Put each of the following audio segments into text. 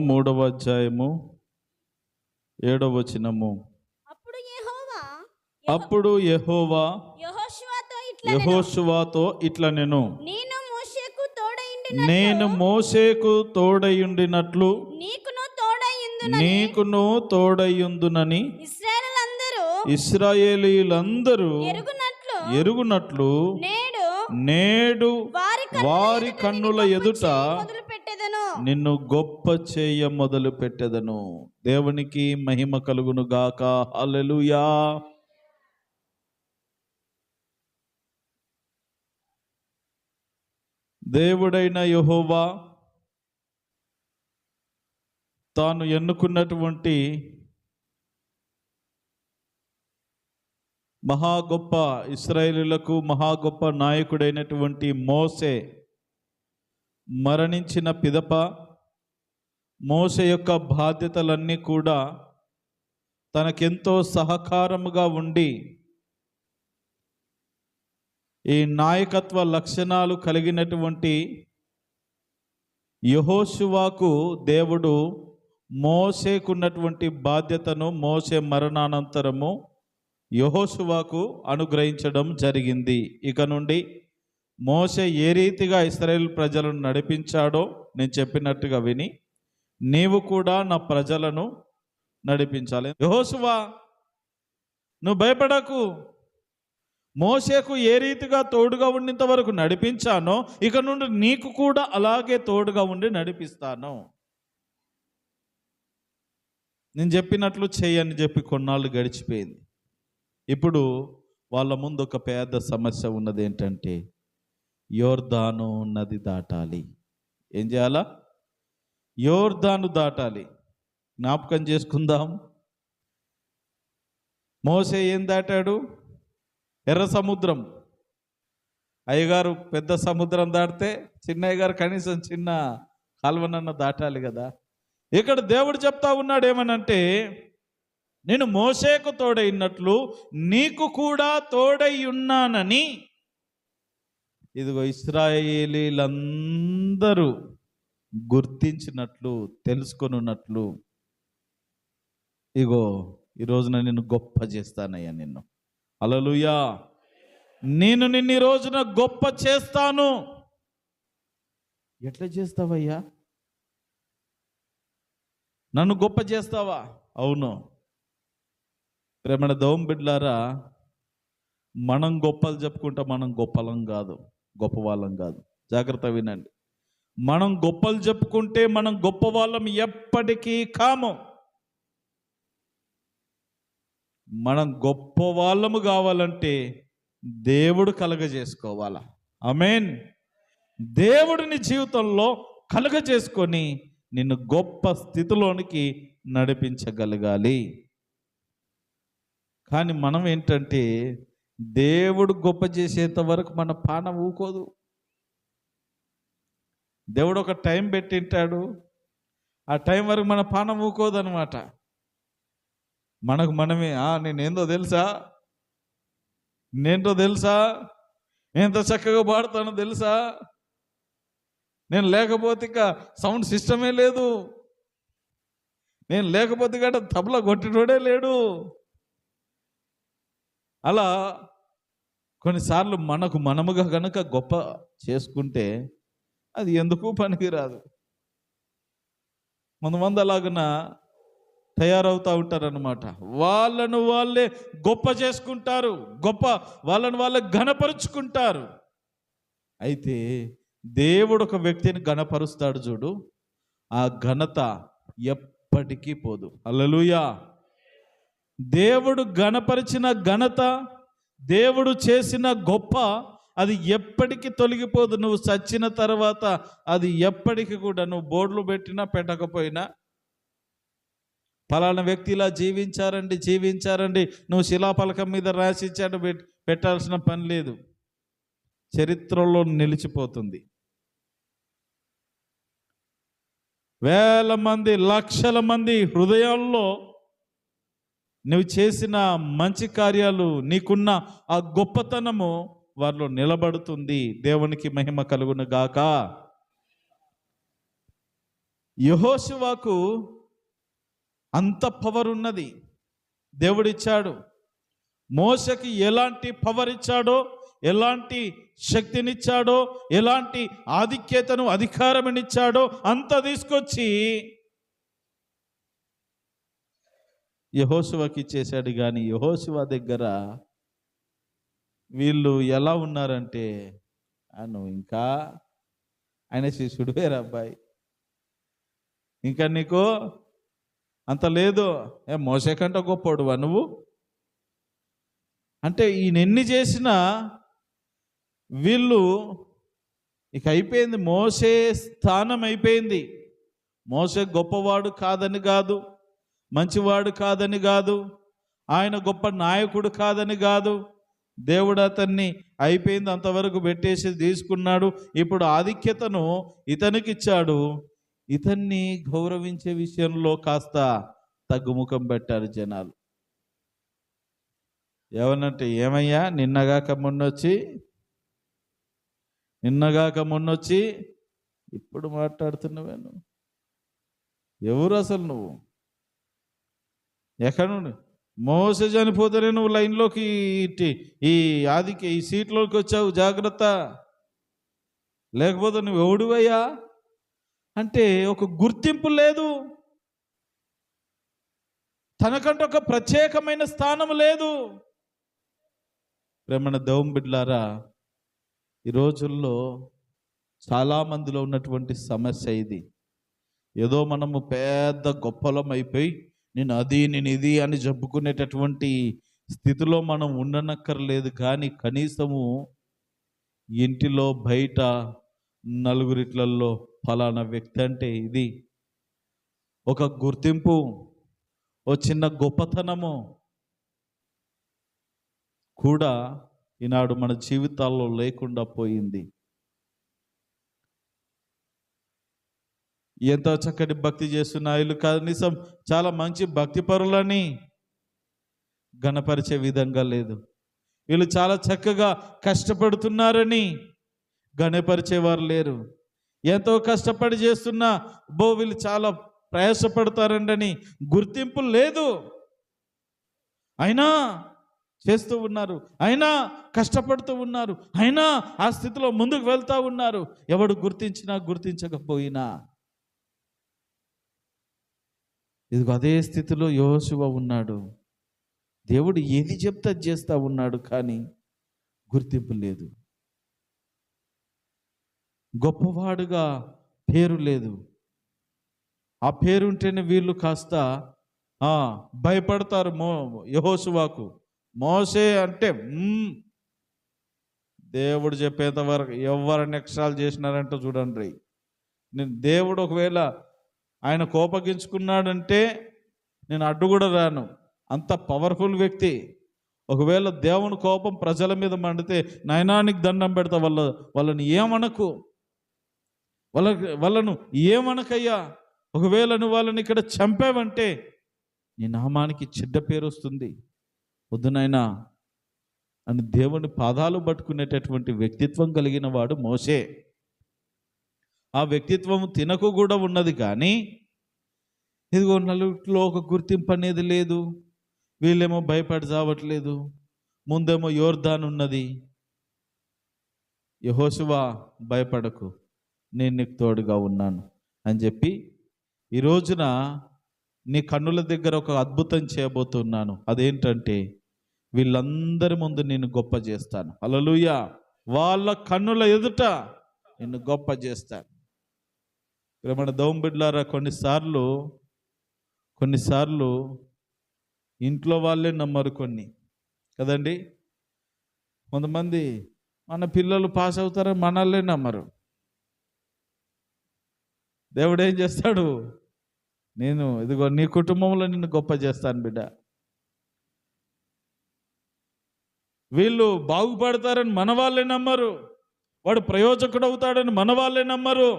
3వ అధ్యాయము 7వ వచనము. అప్పుడు యెహోవా యెహోషువతో ఇట్లా నేను మోషేకు తోడయుండినట్లు నీకును తోడయుందునని ఇశ్రాయేలీయులందరూ ఎరుగునట్లు నేడు వారి కన్నుల ఎదుట నిన్ను గొప్ప చేయ మొదలు పెట్టెదను. దేవునికి మహిమ కలుగును గాక. హల్లెలూయా. దేవుడైన యెహోవా తాను ఎన్నుకున్నటువంటి మహా గొప్ప ఇశ్రాయేలీయులకు మహా గొప్ప నాయకుడైనటువంటి మోషే మరణించిన పిదప మోషే యొక్క బాధ్యతలన్నీ కూడా తనకెంతో సహకారముగా ఉండి ఈ నాయకత్వ లక్షణాలు కలిగినటువంటి యెహోషువకు దేవుడు మోషేకున్నటువంటి బాధ్యతను మోషే మరణానంతరము యెహోషువకు అనుగ్రహించడం జరిగింది. ఇక నుండి మోషే ఏ రీతిగా ఇశ్రాయేలు ప్రజలను నడిపించాడో నేను చెప్పినట్టుగా విని నీవు కూడా నా ప్రజలను నడిపించాలి. యెహోషువ, నువ్వు భయపడకు, మోషేకు ఏ రీతిగా తోడుగా ఉండినంత వరకు నడిపించానో ఇక నుండి నీకు కూడా అలాగే తోడుగా ఉండి నడిపిస్తాను. నేను చెప్పినట్లు చేయని చెప్పి కొన్నాళ్ళు గడిచిపోయింది. ఇప్పుడు వాళ్ళ ముందు ఒక పెద్ద సమస్య ఉన్నది. ఏంటంటే యోర్దాను నది దాటాలి. ఏం చేయాలా? యోర్దాను దాటాలి. జ్ఞాపకం చేసుకుందాం. మోషే ఏం దాటాడు? ఎర్ర సముద్రం. అయ్యగారు పెద్ద సముద్రం దాటితే చిన్నయ్య గారు కనీసం చిన్న కాలువనన్న దాటాలి కదా. ఇక్కడ దేవుడు చెప్తా ఉన్నాడు ఏమనంటే, నేను మోషేకు తోడైనట్లు నీకు కూడా తోడై ఉన్నానని. ఇదిగో ఇశ్రాయేలీలందరూ గుర్తించినట్లు తెలుసుకొనున్నట్లు ఇగో ఈరోజున నిన్ను గొప్ప చేస్తానయ్యా. నిన్ను హల్లెలూయా. నేను నిన్ను ఈ రోజున గొప్ప చేస్తాను. ఎట్లా చేస్తావయ్యా? నన్ను గొప్ప చేస్తావా? అవును. ప్రేమణ దోమ బిడ్డలారా, మనం గొప్పలు చెప్పుకుంటే మనం గొప్పలం కాదు, గొప్ప వాళ్ళం కాదు. జాగ్రత్త వినండి. మనం గొప్పలు చెప్పుకుంటే మనం గొప్ప వాళ్ళం ఎప్పటికీ కాము. మనం గొప్ప వాళ్ళము కావాలంటే దేవుడు కలగజేసుకోవాలా. ఆమేన్. దేవుడిని జీవితంలో కలగజేసుకొని నిన్ను గొప్ప స్థితిలోనికి నడిపించగలగాలి. కానీ మనం ఏంటంటే దేవుడు గొప్ప చేసేంత వరకు మన పానం ఊకోదు. దేవుడు ఒక టైం పెట్టింటాడు, ఆ టైం వరకు మన పానం ఊకోదు అనమాట. మనకు మనమే నేనేందో తెలుసా, ఎంత చక్కగా పాడుతానో తెలుసా, నేను లేకపోతే ఇక సౌండ్ సిస్టమే లేదు, నేను లేకపోతే గట్ట తబలా కొట్టినోడే లేడు. అలా కొన్నిసార్లు మనకు మనముగా కనుక గొప్ప చేసుకుంటే అది ఎందుకు పనికిరాదు. కొంతమంది అలాగన తయారవుతూ ఉంటారన్నమాట. వాళ్ళను వాళ్ళే గొప్ప చేసుకుంటారు, వాళ్ళను వాళ్ళే ఘనపరుచుకుంటారు. అయితే దేవుడు ఒక వ్యక్తిని ఘనపరుస్తాడు చూడు, ఆ ఘనత ఎప్పటికీ పోదు. హల్లెలూయా. దేవుడు ఘనపరిచిన ఘనత, దేవుడు చేసిన గొప్ప, అది ఎప్పటికీ తొలగిపోదు. నువ్వు చచ్చిన తర్వాత అది ఎప్పటికీ కూడా, నువ్వు బోర్డులు పెట్టినా పెట్టకపోయినా, ఫలానా వ్యక్తి ఇలా జీవించారండి నువ్వు శిలాఫలకం మీద రాసిచ్చాడు పెట్టాల్సిన పని లేదు. చరిత్రలో నిలిచిపోతుంది. వేల మంది, లక్షల మంది హృదయాల్లో నువ్వు చేసిన మంచి కార్యాలు, నీకున్న ఆ గొప్పతనము వారిలో నిలబడుతుంది. దేవునికి మహిమ కలుగును గాక. యెహోషువకు అంత పవర్ ఉన్నది, దేవుడిచ్చాడు. మోషకి ఎలాంటి పవర్ ఇచ్చాడో, ఎలాంటి శక్తినిచ్చాడో, ఎలాంటి ఆధిక్యతను అధికారమునిచ్చాడో అంత తీసుకొచ్చి యెహోషువకి ఇచ్చేశాడు. కానీ యెహోషువ దగ్గర వీళ్ళు ఎలా ఉన్నారంటే, నువ్వు ఇంకా ఆయన శిష్యుడు వేరు అబ్బాయి, ఇంకా నీకు అంత లేదు, మోసే కంటే గొప్పోడువా నువ్వు అంటే ఈయన ఎన్ని చేసినా వీళ్ళు ఇక అయిపోయింది. మోసే స్థానం అయిపోయింది. మోసే గొప్పవాడు కాదని కాదు, మంచివాడు కాదని కాదు, ఆయన గొప్ప నాయకుడు కాదని కాదు. దేవుడు అతన్ని అయిపోయింది అంతవరకు పెట్టేసి తీసుకున్నాడు. ఇప్పుడు ఆధిక్యతను ఇతనికి ఇచ్చాడు. ఇతన్ని గౌరవించే విషయంలో కాస్త తగ్గుముఖం పెట్టారు జనాలు. ఏమనంటే, ఏమయ్యా నిన్నగాక మొన్నొచ్చి ఇప్పుడు మాట్లాడుతున్నావేను, ఎవరు అసలు నువ్వు? ఎక్కడ నుండి? మోసే చనిపోతేనే నువ్వు లైన్లోకి ఈ సీట్లోకి వచ్చావు, జాగ్రత్త, లేకపోతే నువ్వు ఎవడువయ్యా అంటే ఒక గుర్తింపు లేదు, తనకంటే ఒక ప్రత్యేకమైన స్థానం లేదు. ప్రేమన దేవుని బిడ్డలారా, ఈ రోజుల్లో చాలామందిలో ఉన్నటువంటి సమస్య ఇది. ఏదో మనము పెద్ద గొప్పలం అయిపోయి నేను ఇది అని చెప్పుకునేటటువంటి స్థితిలో మనం ఉండనక్కర్లేదు. కానీ కనీసము ఇంటిలో బయట నలుగురిట్లలో ఫలానా వ్యక్తి అంటే ఇది ఒక గుర్తింపు, ఓ చిన్న గొప్పతనము కూడా ఈనాడు మన జీవితాల్లో లేకుండా పోయింది. ఎంతో చక్కటి భక్తి చేస్తున్న వీళ్ళు కనీసం చాలా మంచి భక్తి పరులని గణపరిచే విధంగా లేదు. వీళ్ళు చాలా చక్కగా కష్టపడుతున్నారని గణపరిచేవారు లేరు. ఎంతో కష్టపడి చేస్తున్నా వీళ్ళు చాలా ప్రయాసపడతారండి గుర్తింపు లేదు. అయినా చేస్తూ ఉన్నారు, అయినా కష్టపడుతూ ఉన్నారు, అయినా ఆ స్థితిలో ముందుకు వెళ్తూ ఉన్నారు. ఎవడు గుర్తించినా గుర్తించకపోయినా ఇదిగో అదే స్థితిలో యెహోషువ ఉన్నాడు. దేవుడు ఏది చెప్తే అది చేస్తూ ఉన్నాడు, కానీ గుర్తింపు లేదు. గొప్పవాడుగా పేరు లేదు. ఆ పేరు ఉంటేనే వీళ్ళు కాస్త భయపడతారు యెహోషువకు. మోసే అంటే దేవుడు చెప్పేంత వరకు ఎవరిని ఎక్స్ట్రాలు చేసినారంటే చూడండి. నేను దేవుడు ఒకవేళ ఆయన కోపగించుకున్నాడంటే నేను అడ్డు కూడా రాను, అంత పవర్ఫుల్ వ్యక్తి. ఒకవేళ దేవుని కోపం ప్రజల మీద మండితే నయనానికి దండం పెడతా, వాళ్ళని ఏమనకు, వాళ్ళను ఏమనకయ్యా. ఒకవేళ నువ్వు వాళ్ళని ఇక్కడ చంపావంటే నీ నామానికి చెడ్డ పేరు వస్తుంది, వద్దునైనా అని దేవుని పాదాలు పట్టుకునేటటువంటి వ్యక్తిత్వం కలిగిన వాడు మోసే. ఆ వ్యక్తిత్వం తినకు కూడా ఉన్నది, కానీ ఇదిగో నలుగురిలో ఒక గుర్తింపు అనేది లేదు. వీళ్ళేమో భయపడి చావట్లేదు, ముందేమో యోర్దాన్ ఉన్నది. యెహోషువ భయపడకు, నేను నీకు తోడుగా ఉన్నాను అని చెప్పి ఈ రోజున నీ కన్నుల దగ్గర ఒక అద్భుతం చేయబోతున్నాను. అదేంటంటే వీళ్ళందరి ముందు నేను గొప్ప చేస్తాను. హల్లెలూయా. వాళ్ళ కన్నుల ఎదుట నిన్ను గొప్ప చేస్తాను. మన దేవుని బిడ్డలారా, కొన్నిసార్లు ఇంట్లో వాళ్ళే నమ్మరు కదండి. కొంతమంది మన పిల్లలు పాస్ అవుతారని మనల్నే నమ్మరు. దేవుడు ఏం చేస్తాడు? నేను ఇదిగో నీ కుటుంబంలో నిన్ను గొప్ప చేస్తాను బిడ్డ. వీళ్ళు బాగుపడతారని మన వాళ్ళే నమ్మరు. వాడు ప్రయోజకుడు అవుతాడని మన వాళ్ళే నమ్మరు.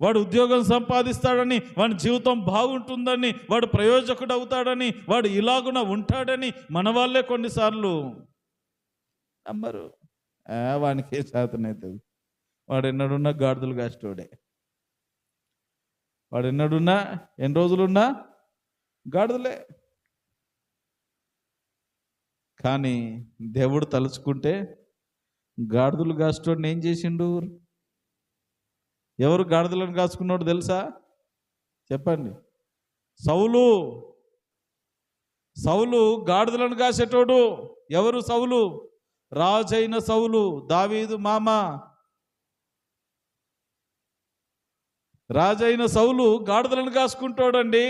వాడు ఉద్యోగం సంపాదిస్తాడని, వాడి జీవితం బాగుంటుందని, వాడు ప్రయోజకుడు అవుతాడని, వాడు ఇలాగున ఉంటాడని మన వాళ్ళే కొన్నిసార్లు నమ్మరు. వానికి ఏ శాతం అవుతుంది, వాడు ఎన్నడున్నా గాడిదలు కాస్టోడే. వాడు ఎన్నడున్నా ఎన్ని రోజులున్నా గాడిదలే. కానీ దేవుడు తలుచుకుంటే గాడిదలు కాసేటోడిని ఏం చేసిండు? ఎవరు గాడిదలను కాసుకున్నాడు తెలుసా? చెప్పండి. సౌలు. సౌలు గాడిదలను కాసేటోడు. ఎవరు సౌలు? రాజైన సౌలు, దావీదు మామ. రాజైన సౌలు గాడిదలను కాసుకుంటాడండి.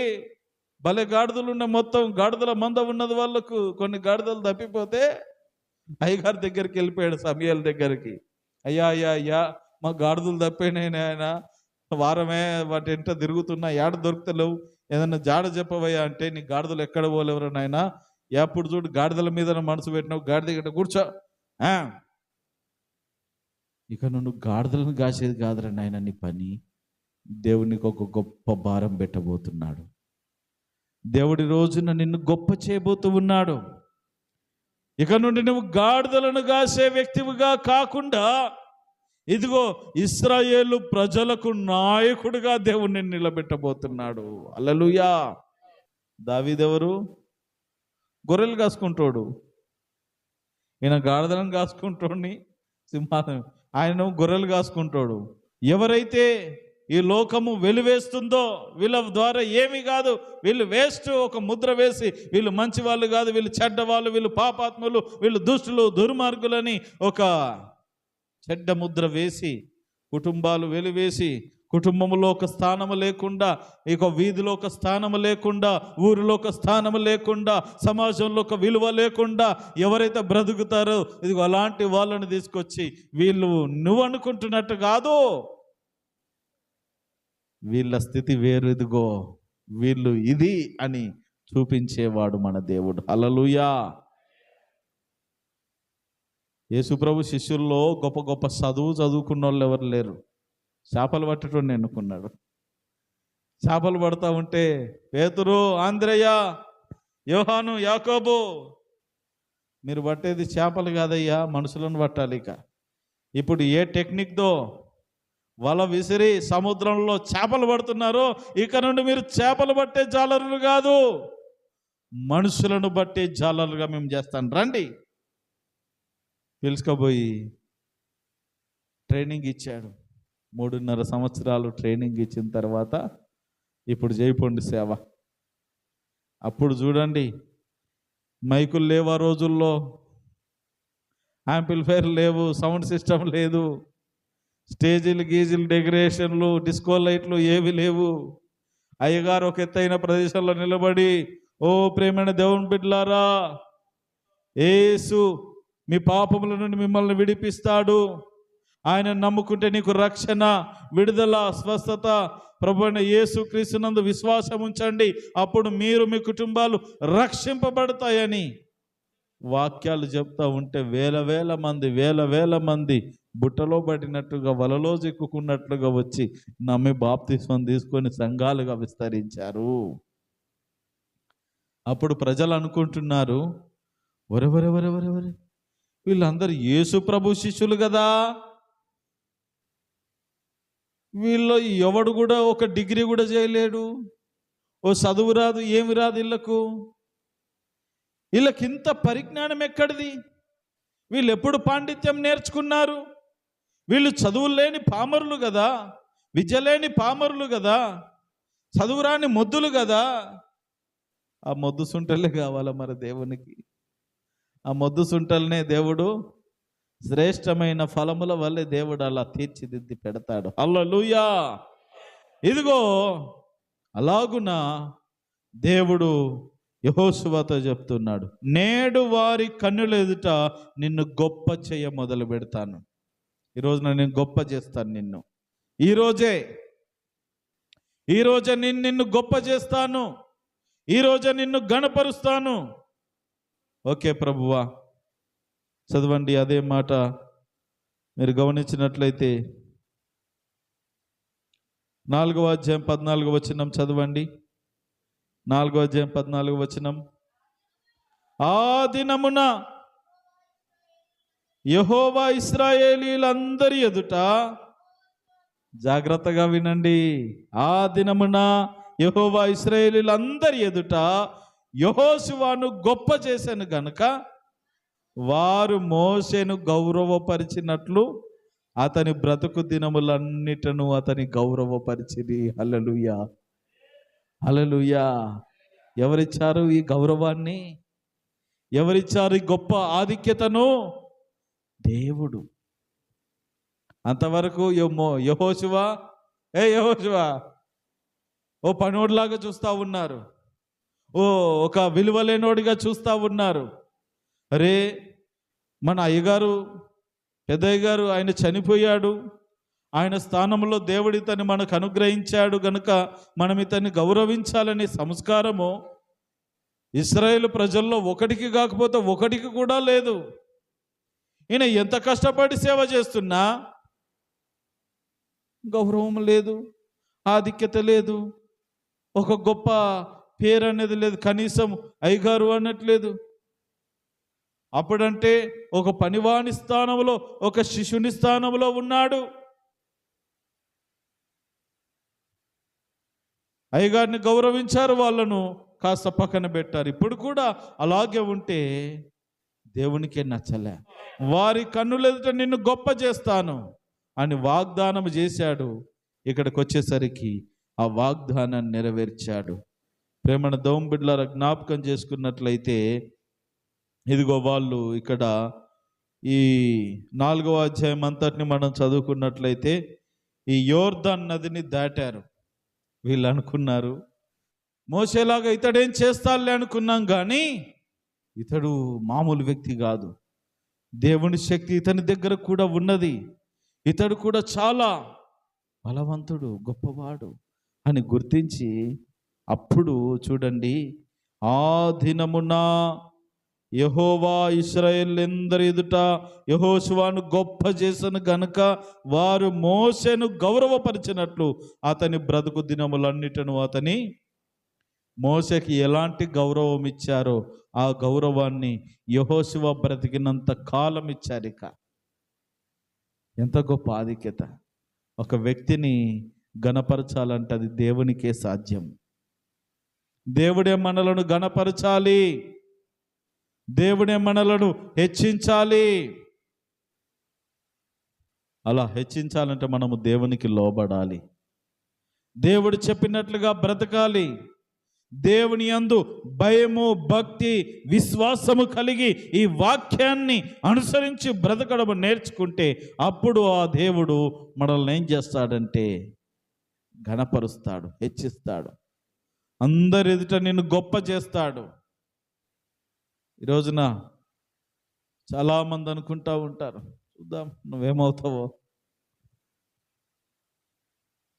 భలే గాడిదలు ఉన్న మొత్తం గాడిదల మంద ఉన్నది. వాళ్ళకు కొన్ని గాడిదలు తప్పిపోతే అయ్యగారి దగ్గరికి వెళ్ళిపోయాడు, సమయాల దగ్గరికి. అయ్యా అయ్యా అయ్యా, మా గాడిదలు తప్పినాయి ఆయన, వారమే వాటి ఎంట తిరుగుతున్నా, ఏడ దొరుకుతలేవు, ఏదన్నా జాడ చెప్పవయ్యా అంటే, నీ గాడిదలు ఎక్కడ పోలేవరు నాయన, ఎప్పుడు చూడు గాడిదల మీద మనసు పెట్టినావు, గాడిద గట్ట కూర్చో. ఇక నువ్వు గాడిదలను కాసేది కాదురా నాయన నీ పని. దేవునికి ఒక గొప్ప భారం పెట్టబోతున్నాడు. దేవుడి రోజున నిన్ను గొప్ప చేయబోతూ ఉన్నాడు. ఇక నుండి నువ్వు గాడిదలను కాసే వ్యక్తివిగా కాకుండా, ఇదిగో ఇశ్రాయేలు ప్రజలకు నాయకుడిగా దేవుడిని నిలబెట్టబోతున్నాడు. హల్లెలూయా. దావీదెవరు? గొర్రెలు కాసుకుంటాడు. ఈయన గాడిదలను కాసుకుంటాడు, సింహాసనం. ఆయన గొర్రెలు కాసుకుంటాడు. ఎవరైతే ఈ లోకము వెలివేస్తుందో వీళ్ళ ద్వారా ఏమీ కాదు, వీళ్ళు వేస్ట్, ఒక ముద్ర వేసి వీళ్ళు మంచి వాళ్ళు కాదు, వీళ్ళు చెడ్డవాళ్ళు, వీళ్ళు పాపాత్ములు, వీళ్ళు దుష్టులు, దుర్మార్గులని ఒక చెడ్డ ముద్ర వేసి, కుటుంబాలు వెలివేసి, కుటుంబంలో ఒక స్థానము లేకుండా, ఇక వీధిలో ఒక స్థానము లేకుండా, ఊరిలో ఒక స్థానము లేకుండా, సమాజంలో ఒక విలువ లేకుండా ఎవరైతే బ్రతుకుతారో, ఇదిగో అలాంటి వాళ్ళని తీసుకొచ్చి వీళ్ళు నువ్వు అనుకుంటున్నట్టు కాదు, వీళ్ళ స్థితి వేరు, ఇదిగో వీళ్ళు ఇది అని చూపించేవాడు మన దేవుడు. హల్లెలూయా. యేసుప్రభు శిష్యుల్లో గొప్ప గొప్ప చదువుకున్న వాళ్ళు ఎవరు లేరు. చేపలు పట్టడం ఎన్నుకున్నాడు. చేపలు పడతా ఉంటే పేతురు, ఆంద్రేయ, యోహాను, యాకోబు, మీరు పట్టేది చేపలు కాదయ్యా, మనుషులను పట్టాలి. ఇక ఇప్పుడు ఏ టెక్నిక్తో వల విసిరి సముద్రంలో చేపలు పడుతున్నారో, ఇక నుండి మీరు చేపలు పట్టే జాలరులు కాదు, మనుషులను బట్టే జాలరులుగా మేము చేస్తాను, రండి. పిలుచుకోబోయి ట్రైనింగ్ ఇచ్చాడు. 3.5 సంవత్సరాలు ట్రైనింగ్ ఇచ్చిన తర్వాత ఇప్పుడు చేయిపోండి సేవ. అప్పుడు చూడండి, మైకులు లేవు ఆ రోజుల్లో, యాంప్లిఫైర్ లేవు, సౌండ్ సిస్టమ్ లేదు, స్టేజీలు, గీజీలు, డెకరేషన్లు, డిస్కో లైట్లు ఏవి లేవు. అయ్యగారు ఒక ఎత్తైన ప్రదేశంలో నిలబడి, ఓ ప్రేమైన దేవుని బిడ్డలారా, యేసు మీ పాపముల నుండి మిమ్మల్ని విడిపిస్తాడు, ఆయన నమ్ముకుంటే నీకు రక్షణ, విడుదల, స్వస్థత, ప్రభువైన యేసు క్రీస్తునందు విశ్వాసం ఉంచండి, అప్పుడు మీరు మీ కుటుంబాలు రక్షింపబడతాయని వాక్యాలు చెప్తా ఉంటే వేల మంది బుట్టలో పడినట్టుగా, వలలో చిక్కుకున్నట్లుగా వచ్చి నమ్మి బాప్తిస్మం తీసుకొని సంఘాలుగా విస్తరించారు. అప్పుడు ప్రజలు అనుకుంటున్నారు, ఒరెవరెవరెవరెవరే వీళ్ళందరూ యేసు ప్రభు శిష్యులు కదా, వీళ్ళు ఎవడు కూడా ఒక డిగ్రీ కూడా చేయలేడు, ఓ చదువు రాదు, ఏమి రాదు వీళ్ళకి ఇంత పరిజ్ఞానం ఎక్కడిది, వీళ్ళు ఎప్పుడు పాండిత్యం నేర్చుకున్నారు, వీళ్ళు చదువులు లేని పామరులు కదా, విద్య లేని పామరులు కదా, చదువురాని మొద్దులు కదా. ఆ మొద్దు సుంటలే కావాలా మరి దేవునికి? ఆ మొద్దు సుంటలనే దేవుడు శ్రేష్టమైన ఫలముల వల్లే దేవుడు అలా తీర్చిదిద్ది పెడతాడు. హల్లెలూయా. ఇదిగో అలాగున దేవుడు యెహోషువతో చెప్తున్నాడు, నేడు వారి కన్నుల ఎదుట నిన్ను గొప్ప చేయ మొదలు పెడతాను. ఈరోజు నేను గొప్ప చేస్తాను నిన్ను. ఈరోజే నిన్ను గొప్ప చేస్తాను, ఈరోజే నిన్ను గణపరుస్తాను. ఓకే ప్రభువా, చదవండి అదే మాట. మీరు గమనించినట్లయితే 4వ అధ్యాయం 14వ వచనం చదవండి. 4వ అధ్యాయం 14వ వచనం. ఆ దినమున యెహోవా ఇశ్రాయేలీయులందరి ఎదుట జాగ్రత్తగా వినండి. ఆ దినమున యెహోవా ఇశ్రాయేలీయులందరి ఎదుట యెహోషువను గొప్ప చేశాను గనుక వారు మోషేను గౌరవపరిచినట్లు అతని బ్రతుకు దినములన్నిటను అతని గౌరవపరిచిరి. హల్లెలూయా, హల్లెలూయా. ఎవరిచ్చారు ఈ గౌరవాన్ని? ఎవరిచ్చారు ఈ గొప్ప ఆధిక్యతను? దేవుడు. అంతవరకు యెహోషువ యెహోషువ ఓ పనోడిలాగా చూస్తూ ఉన్నారు, ఒక విలువలేనోడిగా చూస్తూ ఉన్నారు. అరే, మన అయ్యగారు, పెద్దయ్య గారు, ఆయన చనిపోయాడు, ఆయన స్థానంలో దేవుడు ఇతన్ని మనకు అనుగ్రహించాడు గనుక మనం ఇతన్ని గౌరవించాలనే సంస్కారము ఇశ్రాయేలు ప్రజల్లో ఒకటికి కాకపోతే ఒకటికి కూడా లేదు. ఈయన ఎంత కష్టపడి సేవ చేస్తున్నా గౌరవం లేదు, ఆధిక్యత లేదు, ఒక గొప్ప పేరు అనేది లేదు, కనీసం అయ్యగారు అనట్లేదు. అప్పుడంటే ఒక పనివాని స్థానంలో, ఒక శిష్యుని స్థానంలో ఉన్నాడు. అయ్యగారిని గౌరవించారు, వాళ్ళను కాస్త పక్కన పెట్టారు. ఇప్పుడు కూడా అలాగే ఉంటే దేవునికే నచ్చలే. వారి కన్నులెదుట నిన్ను గొప్ప చేస్తాను అని వాగ్దానం చేశాడు. ఇక్కడికి వచ్చేసరికి ఆ వాగ్దానాన్ని నెరవేర్చాడు. ప్రేమణ దోంబిడ్లారా, జ్ఞాపకం చేసుకున్నట్లయితే ఇదిగో వాళ్ళు ఇక్కడ ఈ 4వ అధ్యాయం అంతటిని మనం చదువుకున్నట్లయితే ఈ యోర్దాన్ నదిని దాటారు. వీళ్ళు అనుకున్నారు మోసేలాగా ఇతడేం చేస్తాడులే అనుకున్నాం, కానీ ఇతడు మామూలు వ్యక్తి కాదు, దేవుని శక్తి ఇతని దగ్గర కూడా ఉన్నది, ఇతడు కూడా చాలా బలవంతుడు, గొప్పవాడు అని గుర్తించి అప్పుడు చూడండి, ఆ దినమున యెహోవా ఇశ్రాయేలీయులందరి ఎదుట యెహోషువను గొప్ప చేసను గనుక వారు మోషేను గౌరవపరిచినట్లు అతని బ్రతుకు దినములన్నిటను అతని మోషేకి ఎలాంటి గౌరవం ఇచ్చారో ఆ గౌరవాన్ని యెహోషువ బ్రతికినంత కాలం ఇచ్చారు. ఇక ఎంత గొప్ప ఆధిక్యత! ఒక వ్యక్తిని గణపరచాలంటే అది దేవునికే సాధ్యం. దేవుడే మనలను గణపరచాలి, దేవుడే మనలను హెచ్చించాలి. అలా హెచ్చించాలంటే మనము దేవునికి లోబడాలి, దేవుడు చెప్పినట్లుగా బ్రతకాలి, దేవుని యందు భయము, భక్తి, విశ్వాసము కలిగి ఈ వాక్యాన్ని అనుసరించి బ్రతకడం నేర్చుకుంటే అప్పుడు ఆ దేవుడు మనల్ని ఏం చేస్తాడంటే ఘనపరుస్తాడు, హెచ్చిస్తాడు, అందరి ఎదుట నిన్ను గొప్ప చేస్తాడు. ఈ రోజున చాలామంది అనుకుంటా ఉంటారు, చూద్దాం నువ్వేమవుతావో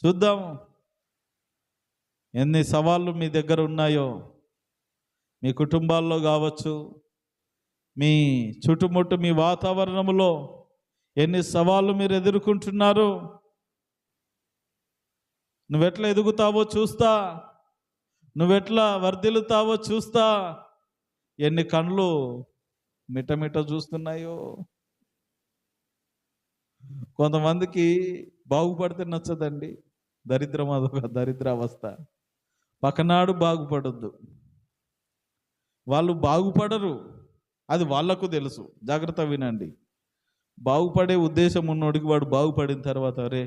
చూద్దాము, ఎన్ని సవాళ్ళు మీ దగ్గర ఉన్నాయో, మీ కుటుంబాల్లో కావచ్చు, మీ చుట్టుముట్టు మీ వాతావరణంలో ఎన్ని సవాళ్ళు మీరు ఎదుర్కొంటున్నారు, నువ్వెట్లా ఎదుగుతావో చూస్తా, నువ్వెట్లా వర్ధిల్లుతావో చూస్తా, ఎన్ని కళ్ళు మిటమిట చూస్తున్నాయో. కొంతమందికి బాగుపడితే నచ్చదండి, దరిద్రం అదొక దరిద్రావస్థ. పక్కనాడు బాగుపడొద్దు, వాళ్ళు బాగుపడరు, అది వాళ్లకు తెలుసు. జాగ్రత్త వినండి, బాగుపడే ఉద్దేశం ఉన్నోడికి వాడు బాగుపడిన తర్వాత అరే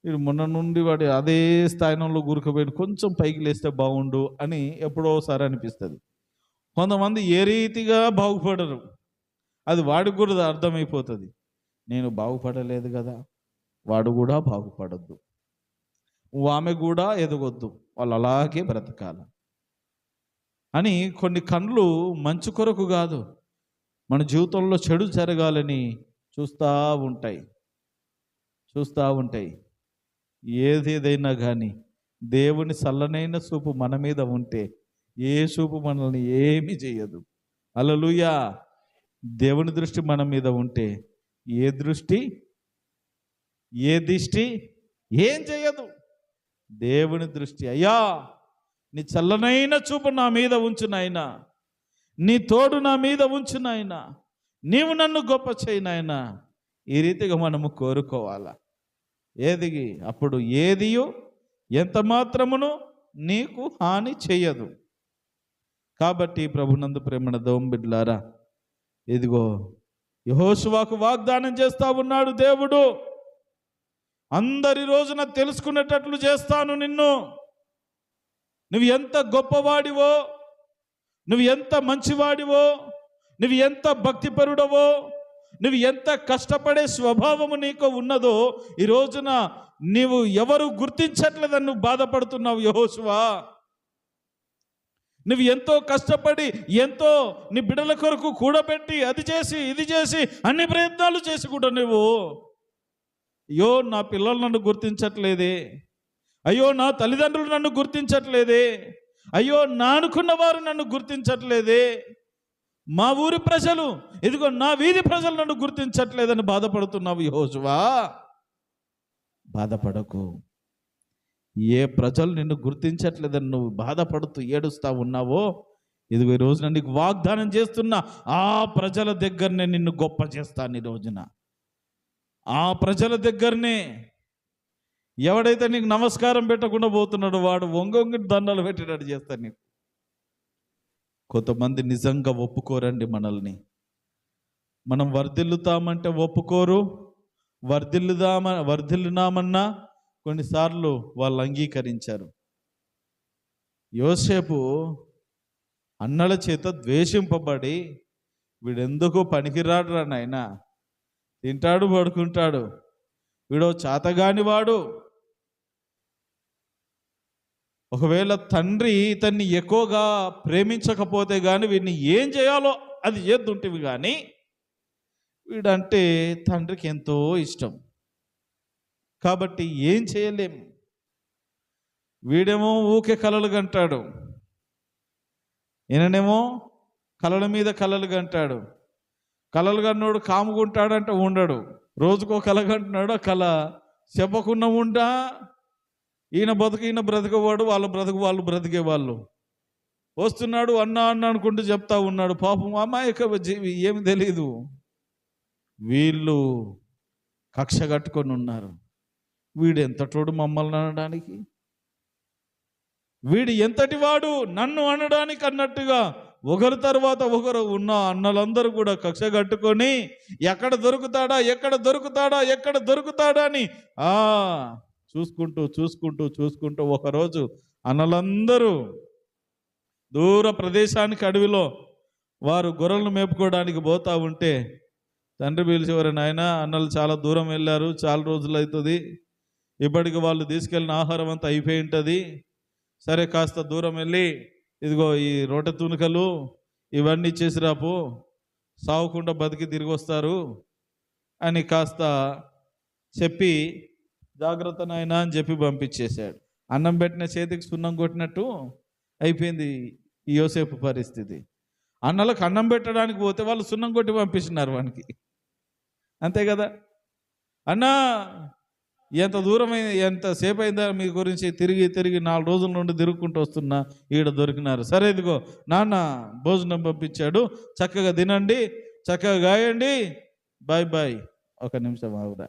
వీడు మొన్న నుండి వాడు అదే స్థానంలో గురికపోయిన కొంచెం పైకి లేస్తే బాగుండు అని ఎప్పుడోసారి అనిపిస్తుంది. కొంతమంది ఏ రీతిగా బాగుపడరు, అది వాడికి కూడా అర్థమైపోతుంది, నేను బాగుపడలేదు కదా, వాడు కూడా బాగుపడద్దు, ఆమె కూడా ఎదగొద్దు, వాళ్ళు అలాగే బ్రతకాల అని. కొన్ని కళ్ళు మంచు కొరకు కాదు, మన జీవితంలో చెడు జరగాలని చూస్తూ ఉంటాయి. ఏదేదైనా కానీ దేవుని చల్లనైన చూపు మన మీద ఉంటే ఏ చూపు మనల్ని ఏమీ చేయదు. హల్లెలూయా. దేవుని దృష్టి మన మీద ఉంటే ఏ దృష్టి ఏ దిష్టి ఏం చేయదు. దేవుని దృష్టి, అయ్యా నీ చల్లనైన చూపు నా మీద ఉంచు నాయనా, నీ తోడు నా మీద ఉంచు నాయనా, నీవు నన్ను గొప్ప చేయి నాయనా, ఈ రీతిగా మనము కోరుకోవాలా. అప్పుడు ఏదియు ఎంత మాత్రమును నీకు హాని చేయదు. కాబట్టి ప్రభునందు ప్రేమన దేవుని బిడ్డలారా, ఇదిగో యెహోషువకు వాగ్దానం చేస్తా ఉన్నాడు దేవుడు, అందరి రోజున తెలుసుకునేటట్లు చేస్తాను నిన్ను. నువ్వు ఎంత గొప్పవాడివో, నువ్వు ఎంత మంచివాడివో, నువ్వు ఎంత భక్తిపరుడవో, నువ్వు ఎంత కష్టపడే స్వభావము నీకు ఉన్నదో ఈ రోజున నీవు ఎవరు గుర్తించట్లేదని నువ్వు బాధపడుతున్నావు యెహోషువా. నువ్వు ఎంతో కష్టపడి ఎంతో నీ బిడ్డల కొరకు కూడబెట్టి అది చేసి ఇది చేసి అన్ని ప్రయత్నాలు చేసి కూడా నువ్వు అయ్యో నా పిల్లలు నన్ను గుర్తించట్లేదే, అయ్యో నా తల్లిదండ్రులు నన్ను గుర్తించట్లేదే, అయ్యో నా అనుకున్న వారు నన్ను గుర్తించట్లేదే, మా ఊరి ప్రజలు, ఇదిగో నా వీధి ప్రజలు నన్ను గుర్తించట్లేదని బాధపడుతున్నావు యెహోషువా. బాధపడకు. ఏ ప్రజలు నిన్ను గుర్తించట్లేదని నువ్వు బాధపడుతూ ఏడుస్తా ఉన్నావో, ఇదిగో ఈ రోజున నీకు వాగ్దానం చేస్తున్నా, ఆ ప్రజల దగ్గరనే నిన్ను గొప్ప చేస్తాను. ఈ రోజున ఆ ప్రజల దగ్గరనే ఎవడైతే నీకు నమస్కారం పెట్టకుండా పోతున్నాడో వాడు వంగొంగి దండాలు పెట్టేటట్టు చేస్తాను నీకు. కొంతమంది నిజంగా ఒప్పుకోరండి మనల్ని. మనం వర్ధిల్లుతామంటే ఒప్పుకోరు, వర్ధిల్లునామన్నా కొన్నిసార్లు వాళ్ళు అంగీకరించారు. యోసేపు అన్నల చేత ద్వేషింపబడి, వీడెందుకు పనికిరాడు రా నాయనా, తింటాడు పడుకుంటాడు, వీడో చాతగాని వాడు, ఒకవేళ తండ్రి ఇతన్ని ఎక్కువగా ప్రేమించకపోతే కానీ వీడిని ఏం చేయాలో అది చేద్దుంటివి, కానీ వీడంటే తండ్రికి ఎంతో ఇష్టం కాబట్టి ఏం చేయలేం. వీడేమో ఊకే కలలు కంటాడు, ఈయననేమో కలల మీద కలలు కంటాడు. కలలు కన్నోడు కాముకుంటాడంటే ఉండడు, రోజుకో కల కంటున్నాడు. ఆ కళ చెప్పకుండా ఉంటా, ఈయన బ్రతికేవాడు, వాళ్ళ బ్రతుకు వాళ్ళు బ్రతికేవాళ్ళు. వస్తున్నాడు అన్న అనుకుంటూ చెప్తా ఉన్నాడు. పాపం అమాయక జీవి, ఏమి తెలీదు. వీళ్ళు కక్ష కట్టుకొని ఉన్నారు. వీడు ఎంతటోడు మమ్మల్ని అనడానికి, వీడు ఎంతటి వాడు నన్ను అనడానికి అన్నట్టుగా ఒకరి తర్వాత ఒకరు ఉన్న అన్నలందరూ కూడా కక్ష కట్టుకొని ఎక్కడ దొరుకుతాడా అని చూసుకుంటూ ఒకరోజు అన్నలందరూ దూర ప్రదేశానికి, అడవిలో వారు గొర్రెలను మేపుకోవడానికి పోతా ఉంటే తండ్రి పిలిచేవారు, నాయనా అన్నలు చాలా దూరం వెళ్ళారు, చాలా రోజులు అవుతుంది, ఇప్పటికి వాళ్ళు తీసుకెళ్ళిన ఆహారం అంతా అయిపోయి ఉంటుంది, సరే కాస్త దూరం వెళ్ళి ఇదిగో ఈ రోట తునుకలు ఇవన్నీ చేసి రాపు, సావకుండా బతికి తిరిగి వస్తారు అని కాస్త చెప్పి జాగ్రత్త నాయనా అని చెప్పి పంపించేశాడు. అన్నం పెట్టిన చేతికి సున్నం కొట్టినట్టు అయిపోయింది ఈ యోసేపు పరిస్థితి. అన్నలకు అన్నం పెట్టడానికి పోతే వాళ్ళు సున్నం కొట్టి పంపిస్తున్నారు వానికి, అంతే కదా. అన్నా ఎంత దూరమైంది, ఎంతసేపు అయిందా మీ గురించి, తిరిగి 4 రోజుల నుండి తిరుగుకుంటూ వస్తున్నా, ఈడ దొరికినారు. సరే ఇదిగో నాన్న భోజనం పంపించాడు, చక్కగా తినండి, చక్కగా గాయండి, బాయ్. ఒక నిమిషం ఆవురా,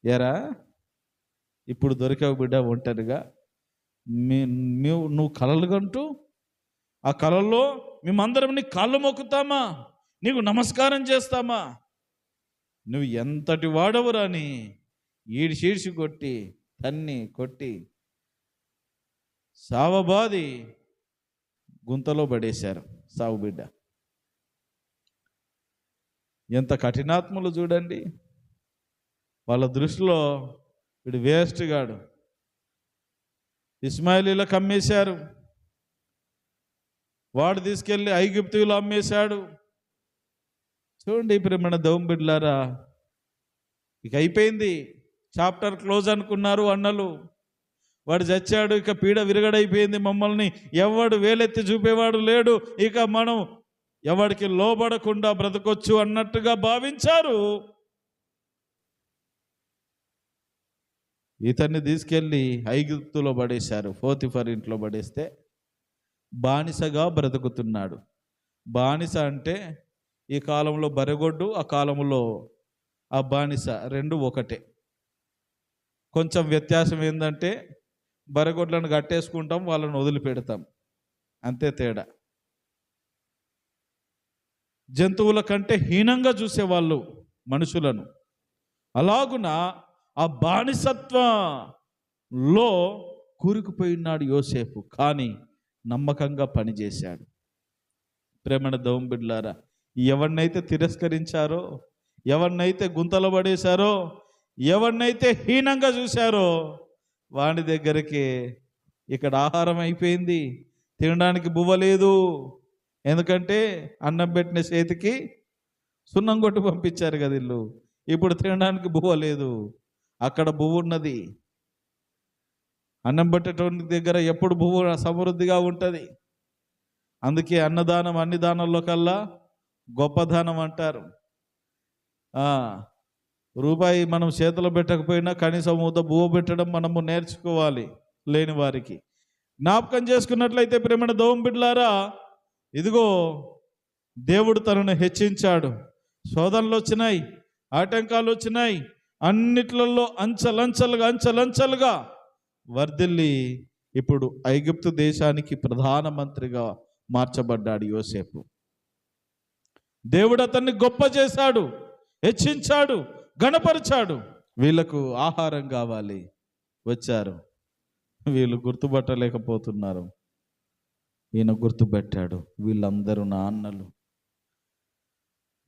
ఏరా ఇప్పుడు దొరికావు బిడ్డ ఒంటరిగా, నువ్వు కలలు కంటూ ఆ కళల్లో మేమందరం నీ కాళ్ళు మొక్కుతామా, నీకు నమస్కారం చేస్తామా, నువ్వు ఎంతటి వాడవురాని ఈడ్చి కొట్టి తన్ని కొట్టి సావబాది గుంతలో పడేశారు సావు బిడ్డ. ఎంత కఠినాత్ములు చూడండి. వాళ్ళ దృష్టిలో వీడు వేస్ట్ గాడు, ఇస్మాయిలీలకు అమ్మేశారు, వాడు తీసుకెళ్ళి ఐగుప్తులో అమ్మేశాడు. చూడండి ప్రేమణ దేవుని బిడ్డలారా, ఇక అయిపోయింది, చాప్టర్ క్లోజ్ అనుకున్నారు అన్నలు. వాడు చచ్చాడు, ఇక పీడ విరగడైపోయింది, మమ్మల్ని ఎవడు వేలెత్తి చూపేవాడు లేడు, ఇక మనం ఎవడికి లోబడకుండా బ్రతకొచ్చు అన్నట్టుగా భావించారు. ఇతన్ని తీసుకెళ్ళి ఐగుప్తులో పడేశారు, పోతిఫర్ ఇంట్లో పడేస్తే బానిసగా బ్రతుకుతున్నాడు. బానిస అంటే ఈ కాలంలో బరెగొడ్డు, ఆ కాలంలో ఆ బానిస రెండు ఒకటే. కొంచెం వ్యత్యాసం ఏంటంటే బర్రెగొడ్లను కట్టేసుకుంటాం, వాళ్ళని వదిలిపెడతాం, అంతే తేడా. జంతువుల కంటే హీనంగా చూసేవాళ్ళు మనుషులను. అలాగున ఆ బానిసత్వంలో కూరుకుపోయినాడు యోసేపు, కానీ నమ్మకంగా పనిచేశాడు. ప్రేమణ దౌం బిడ్లారా, ఎవరినైతే తిరస్కరించారో, ఎవరినైతే గుంతలో పడేశారో, ఎవరినైతే హీనంగా చూశారో, వాడి దగ్గరికి ఇక్కడ ఆహారం అయిపోయింది, తినడానికి బువ్వ లేదు. ఎందుకంటే అన్నం పెట్టిన చేతికి సున్నం కొట్టి పంపించారు కదా ఇల్లు. ఇప్పుడు తినడానికి బువ్వ లేదు, అక్కడ బువ్వ ఉన్నది. అన్నం పెట్టేటువంటి దగ్గర ఎప్పుడు బువ్వ సమృద్ధిగా ఉంటుంది. అందుకే అన్నదానం అన్ని దానాల్లో కల్లా గొప్ప దానం అంటారు. రూపాయి మనం చేతిలో పెట్టకపోయినా కనీసం ముద్ద బువ్వ పెట్టడం మనము నేర్చుకోవాలి లేని వారికి. జ్ఞాపకం చేసుకున్నట్లయితే ప్రేమణ దోం బిడ్లారా, ఇదిగో దేవుడు తనను హెచ్చించాడు. శోధనలు వచ్చినాయి, ఆటంకాలు వచ్చినాయి, అన్నిట్లలో అంచెలంచెలుగా వర్ధిల్లి ఇప్పుడు ఐగుప్తు దేశానికి ప్రధానమంత్రిగా మార్చబడ్డాడు యోసేపు. దేవుడు అతన్ని గొప్ప చేశాడు, హెచ్చించాడు, గణపరిచాడు. వీళ్ళకు ఆహారం కావాలి, వచ్చారు. వీళ్ళు గుర్తుపట్టలేకపోతున్నారు. ఈయన గుర్తుపెట్టాడు, వీళ్ళందరూ నా అన్నలు.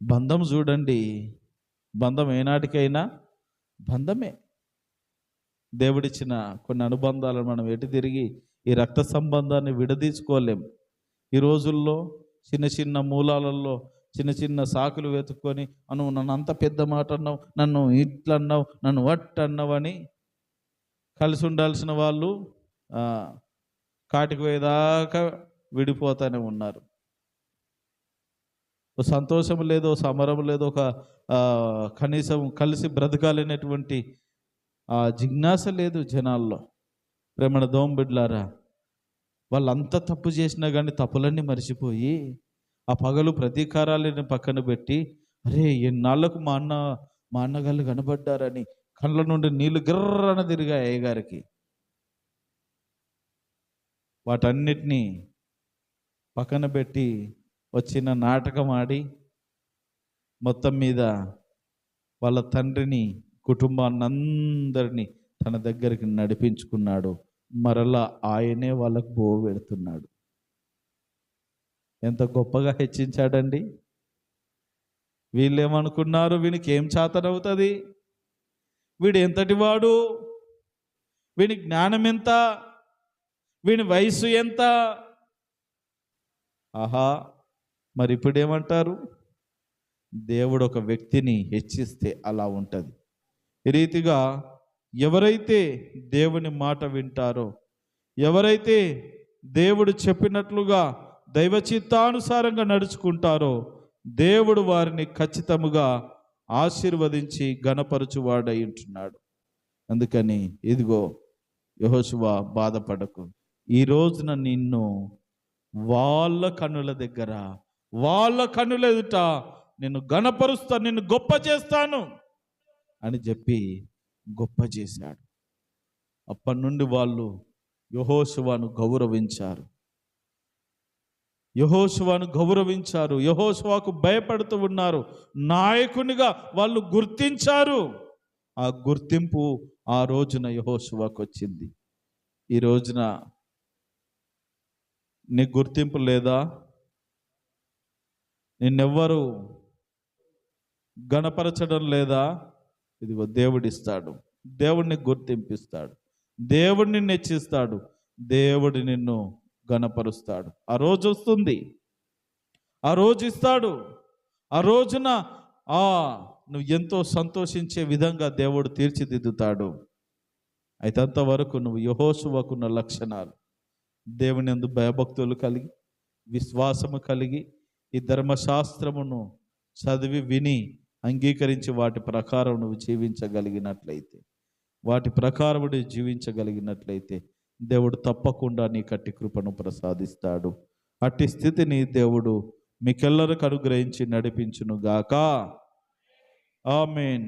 బంధం చూడండి, బంధం ఏనాటికైనా బంధమే. దేవుడిచ్చిన కొన్ని అనుబంధాలను మనం ఎటు తిరిగి ఈ రక్త సంబంధాన్ని విడదీసుకోలేం. ఈ రోజుల్లో చిన్న చిన్న మూలాలలో చిన్న చిన్న సాకులు వెతుక్కొని, నువ్వు నన్ను అంత పెద్ద మాట అన్నావు, నన్ను ఇట్లా అన్నావు, నన్ను వట్ అన్నావని కలిసి ఉండాల్సిన వాళ్ళు కాటికి పోయేదాకా విడిపోతూనే ఉన్నారు. సంతోషం లేదో, సమరం లేదో, ఒక కనీసం కలిసి బ్రతకాలనేటువంటి జిజ్ఞాస లేదు జనాల్లో. ప్రేమణ దోం బిడ్లారా, వాళ్ళంతా తప్పు చేసినా కానీ తప్పులన్నీ మర్చిపోయి ఆ పగలు ప్రతీకారాలని పక్కన పెట్టి, అరే ఎన్నాళ్ళకు మా అన్నగాళ్ళు కనబడ్డారని కళ్ళ నుండి నీళ్లు గిర్రన తిరిగా అయ్యగారికి. వాటన్నిటినీ పక్కన పెట్టి వచ్చిన నాటకం ఆడి మొత్తం మీద వాళ్ళ తండ్రిని, కుటుంబాన్ని అందరినీ తన దగ్గరికి నడిపించుకున్నాడు. మరలా ఆయనే వాళ్ళకు బోవ పెడుతున్నాడు. ఎంత గొప్పగా హెచ్చించాడండి. వీళ్ళేమనుకున్నారు, వీనికి ఏం చేతనవుతుంది, వీడు ఎంతటి వాడు, వీని జ్ఞానం ఎంత, వీని వయసు ఎంత. ఆహా, మరి ఇప్పుడేమంటారు? దేవుడు ఒక వ్యక్తిని హెచ్చిస్తే అలా ఉంటుంది. ఈ రీతిగా ఎవరైతే దేవుని మాట వింటారో, ఎవరైతే దేవుడు చెప్పినట్లుగా దైవ చిత్తానుసారంగా నడుచుకుంటారో, దేవుడు వారిని ఖచ్చితముగా ఆశీర్వదించి ఘనపరచువాడై ఉంటున్నాడు. అందుకని ఇదిగో యెహోషువ, బాధపడకు, ఈ రోజున నిన్ను వాళ్ళ కన్నుల దగ్గర, వాళ్ళ కన్నుల ఎదుట నిన్ను ఘనపరుస్తా, నిన్ను గొప్ప చేస్తాను అని చెప్పి గొప్ప చేశాడు. అప్పటి నుండి వాళ్ళు యెహోషువను గౌరవించారు, యెహోషువను గౌరవించారు, యెహోషువకు భయపడుతూ ఉన్నారు. నాయకునిగా వాళ్ళు గుర్తించారు. ఆ గుర్తింపు ఆ రోజున యెహోషువకు వచ్చింది. ఈ రోజున నీకు గుర్తింపు లేదా? నిన్నెవ్వరు గణపరచడం లేదా? ఇదిగో దేవుడిస్తాడు, దేవుడిని గుర్తింపిస్తాడు, దేవుడిని హెచ్చిస్తాడు, దేవుడు నిన్ను గణపరుస్తాడు. ఆ రోజు వస్తుంది, ఆ రోజు ఇస్తాడు. ఆ రోజున నువ్వు ఎంతో సంతోషించే విధంగా దేవుడు తీర్చిదిద్దుతాడు. అయితే అంతవరకు నువ్వు యెహోషువకున్న లక్షణాలు, దేవుని యందు భయభక్తులు కలిగి, విశ్వాసము కలిగి, ఈ ధర్మశాస్త్రమును చదివి విని అంగీకరించి వాటి ప్రకారం నువ్వు జీవించగలిగినట్లయితే, వాటి ప్రకారం జీవించగలిగినట్లయితే దేవుడు తప్పకుండా నీ కట్టి కృపను ప్రసాదిస్తాడు. అట్టి స్థితిని దేవుడు మీకెల్లరికి అనుగ్రహించి నడిపించును గాక. ఆమేన్.